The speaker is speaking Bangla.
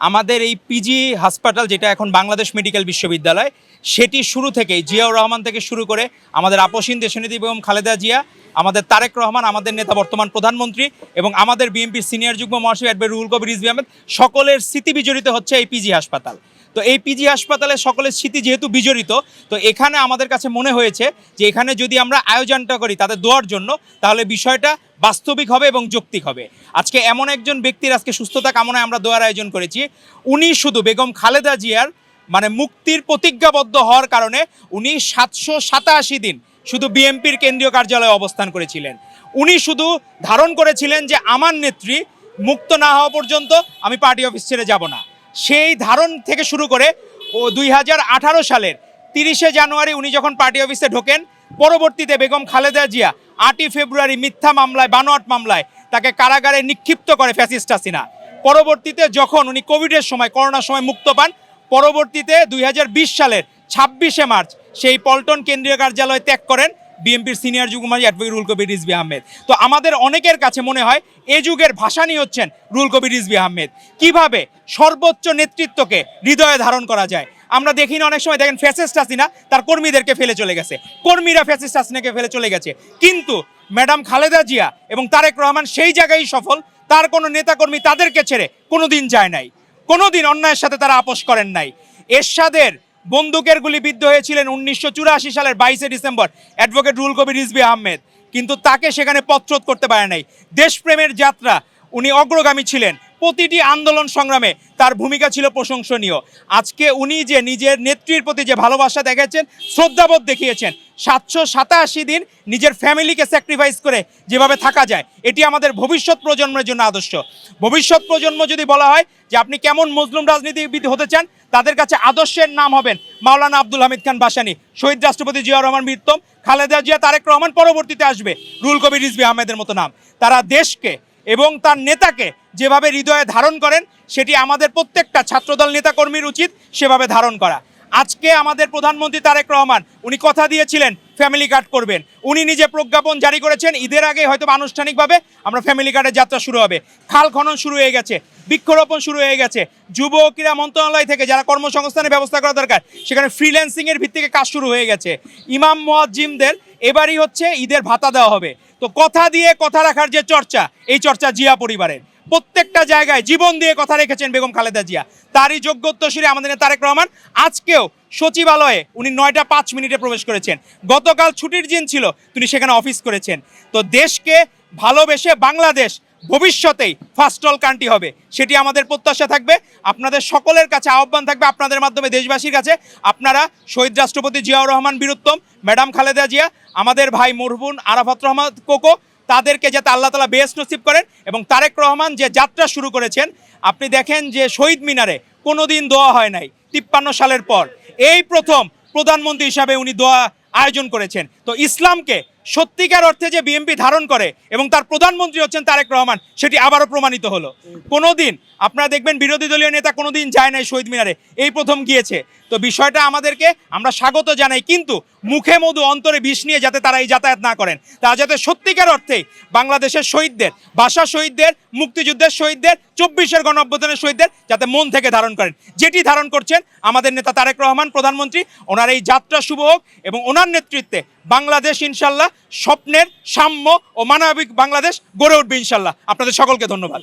আমাদের এই পিজি হাসপাতাল যেটা এখন বাংলাদেশ মেডিকেল বিশ্ববিদ্যালয়, সেটি শুরু থেকেই জিয়াউর রহমান থেকে শুরু করে আমাদের আপসীন দেশনেত্রী বেগম খালেদা জিয়া, আমাদের তারেক রহমান, আমাদের নেতা বর্তমান প্রধানমন্ত্রী এবং আমাদের বিএনপির সিনিয়র যুগ্ম মহাসচিব অ্যাডভোকেট রুহুল কবির রিজভী আহমেদ, সকলের স্মৃতি বিজড়িত হচ্ছে এই পিজি হাসপাতাল। তো এই পিজি হাসপাতালে সকলের স্মৃতি যেহেতু বিজড়িত, তো এখানে আমাদের কাছে মনে হয়েছে যে এখানে যদি আমরা আয়োজনটা করি তাদের দোয়ার জন্য, তাহলে বিষয়টা বাস্তবিক হবে এবং যৌক্তিক হবে। আজকে এমন একজন ব্যক্তির আজকে সুস্থতা কামনায় আমরা দোয়ার আয়োজন করেছি। উনি শুধু বেগম খালেদা জিয়ার মুক্তির প্রতিজ্ঞাবদ্ধ হওয়ার কারণে উনি 787 দিন শুধু বিএনপির কেন্দ্রীয় কার্যালয়ে অবস্থান করেছিলেন। উনি শুধু ধারণ করেছিলেন যে আমার নেত্রী মুক্ত না হওয়া পর্যন্ত আমি পার্টি অফিস ছেড়ে যাব না। সেই ধারণ থেকে শুরু করে 2018 সালের 30শে জানুয়ারি উনি যখন পার্টি অফিসে ঢোকেন, পরবর্তীতে বেগম খালেদা জিয়া 8ই ফেব্রুয়ারি মিথ্যা মামলায়, বানোয়াট মামলায় তাকে কারাগারে নিক্ষিপ্ত করে ফ্যাসিস্ট হাসিনা। পরবর্তীতে যখন উনি কোভিডের সময়, করোনার সময় মুক্ত পান, পরবর্তীতে 2020 সালের 26শে মার্চ সেই পল্টন কেন্দ্রীয় কার্যালয় ত্যাগ করেন বিএনপির সিনিয়র যুগ্ম মহাসচিব অ্যাডভোকেট রুহুল কবির রিজভী আহমেদ। তো আমাদের অনেকের কাছে মনে হয় এ যুগের ভাসানী হচ্ছেন রুহুল কবির রিজভী আহমেদ। কিভাবে সর্বোচ্চ নেতৃত্বকে হৃদয়ে ধারণ করা যায়। আমরা দেখি না, অনেক সময় দেখেন ফ্যাসিস্ট হাসিনা তার কর্মীদেরকে ফেলে চলে গেছে, কর্মীরা ফ্যাসিস্ট হাসিনাকে ফেলে চলে গেছে, কিন্তু ম্যাডাম খালেদা জিয়া এবং তারেক রহমান সেই জায়গায় সফল। তার কোনো নেতাকর্মী তাদেরকে ছেড়ে কোনোদিন যায় নাই, কোনোদিন অন্যায়ের সাথে তারা আপোষ করেন নাই। এরশাদের বন্দুকের গুলি বিদ্ধ হয়েছিলেন 1984 সালের 22শে ডিসেম্বর অ্যাডভোকেট রুহুল কবির রিজভী আহমেদ, কিন্তু তাকে সেখানে পথরোধ করতে পারে নাই। দেশপ্রেমের যাত্রা, উনি অগ্রগামী ছিলেন। প্রতিটি আন্দোলন সংগ্রামে তার ভূমিকা ছিল প্রশংসনীয়। আজকে উনি যে নিজের নেত্রীর প্রতি যে ভালোবাসা দেখিয়েছেন, শ্রদ্ধাবোধ দেখিয়েছেন, 787 দিন নিজের ফ্যামিলিকে স্যাক্রিফাইস করে যেভাবে থাকা যায়, এটি আমাদের ভবিষ্যৎ প্রজন্মের জন্য আদর্শ। ভবিষ্যৎ প্রজন্ম যদি বলা হয় যে আপনি কেমন মজলুম রাজনীতিবিদ হতে চান, তাদের কাছে আদর্শের নাম হবেন মাওলানা আব্দুল হামিদ খান ভাসানী, শহীদ রাষ্ট্রপতি জিয়াউর রহমান মৃত্যুম, খালেদা জিয়া, তারেক রহমান, পরবর্তীতে আসবে রুহুল কবির রিজভী আহমেদের মতো নাম। তারা দেশকে এবং তার নেতাকে যেভাবে হৃদয়ে ধারণ করেন, সেটি আমাদের প্রত্যেকটা ছাত্রদল নেতাকর্মীর উচিত সেভাবে ধারণ করা। আজকে আমাদের প্রধানমন্ত্রী তারেক রহমান, উনি কথা দিয়েছিলেন ফ্যামিলি কার্ড করবেন। উনি নিজে প্রজ্ঞাপন জারি করেছেন, ঈদের আগে হয়তো আনুষ্ঠানিকভাবে আমরা ফ্যামিলি কার্ডের যাত্রা শুরু হবে। খাল খনন শুরু হয়ে গেছে, বৃক্ষরোপণ শুরু হয়ে গেছে। যুব ও ক্রীড়া মন্ত্রণালয় থেকে যারা কর্মসংস্থানের ব্যবস্থা করা দরকার, সেখানে ফ্রিল্যান্সিংয়ের ভিত্তিতে কাজ শুরু হয়ে গেছে। ইমাম মুয়াজ্জিমদের এবারই হচ্ছে ঈদের ভাতা দেওয়া হবে। তো কথা দিয়ে কথা রাখার যে চর্চা, এই চর্চা জিয়া পরিবারের প্রত্যেকটা জায়গায় জীবন দিয়ে কথা রেখেছেন বেগম খালেদা জিয়া। তারই যোগ্যোত্তরসূরি আমাদের তারেক রহমান। আজকেও সচিবালয়ে উনি 9টা 5 মিনিটে প্রবেশ করেছেন। গতকাল ছুটির দিন ছিল, তিনি সেখানে অফিস করেছেন। তো দেশকে ভালোবেসে বাংলাদেশ ভবিষ্যতেই ফার্স্ট অল কান্ট্রি হবে, সেটি আমাদের প্রত্যাশা থাকবে। আপনাদের সকলের কাছে আহ্বান থাকবে, আপনাদের মাধ্যমে দেশবাসীর কাছে, আপনারা শহীদ রাষ্ট্রপতি জিয়াউর রহমান বীরুত্তম, ম্যাডাম খালেদা জিয়া, আমাদের ভাই মরহুম আরাফাত রহমান কোকো, তাদেরকে যাতে আল্লাহ তাআলা বেহেশত নসিব করেন। এবং তারেক রহমান যে যাত্রা শুরু করেছেন, আপনি দেখেন যে শহীদ মিনারে কোনোদিন দোয়া হয় নাই 53 সালের পর। এই প্রথম প্রধানমন্ত্রী হিসাবে উনি দোয়া আয়োজন করেছেন। তো ইসলামকে সত্যিকার অর্থে যে বিএনপি ধারণ করে এবং তার প্রধানমন্ত্রী হচ্ছেন তারেক রহমান, সেটি আবারও প্রমাণিত হলো। কোনোদিন আপনারা দেখবেন বিরোধী দলীয় নেতা কোনোদিন যায় নাই শহীদ মিনারে, এই প্রথম গিয়েছে। তো বিষয়টা আমাদেরকে আমরা স্বাগত জানাই, কিন্তু মুখে মধু অন্তরে বিষ নিয়ে যাতে তারা এই যাতায়াত না করেন। তারা যাতে সত্যিকার অর্থে বাংলাদেশের শহীদদের, ভাষা শহীদদের, মুক্তিযুদ্ধের শহীদদের, 24-এর গণঅভ্যুত্থানের শহীদদের যাতে মন থেকে ধারণ করেন, যেটি ধারণ করছেন আমাদের নেতা তারেক রহমান প্রধানমন্ত্রী। ওনার এই যাত্রা শুভ হোক এবং ওনার নেতৃত্বে বাংলাদেশ ইনশাল্লাহ স্বপ্নের, সাম্য ও মানবিক বাংলাদেশ গড়ে উঠবে ইনশাল্লাহ। আপনাদের সকলকে ধন্যবাদ।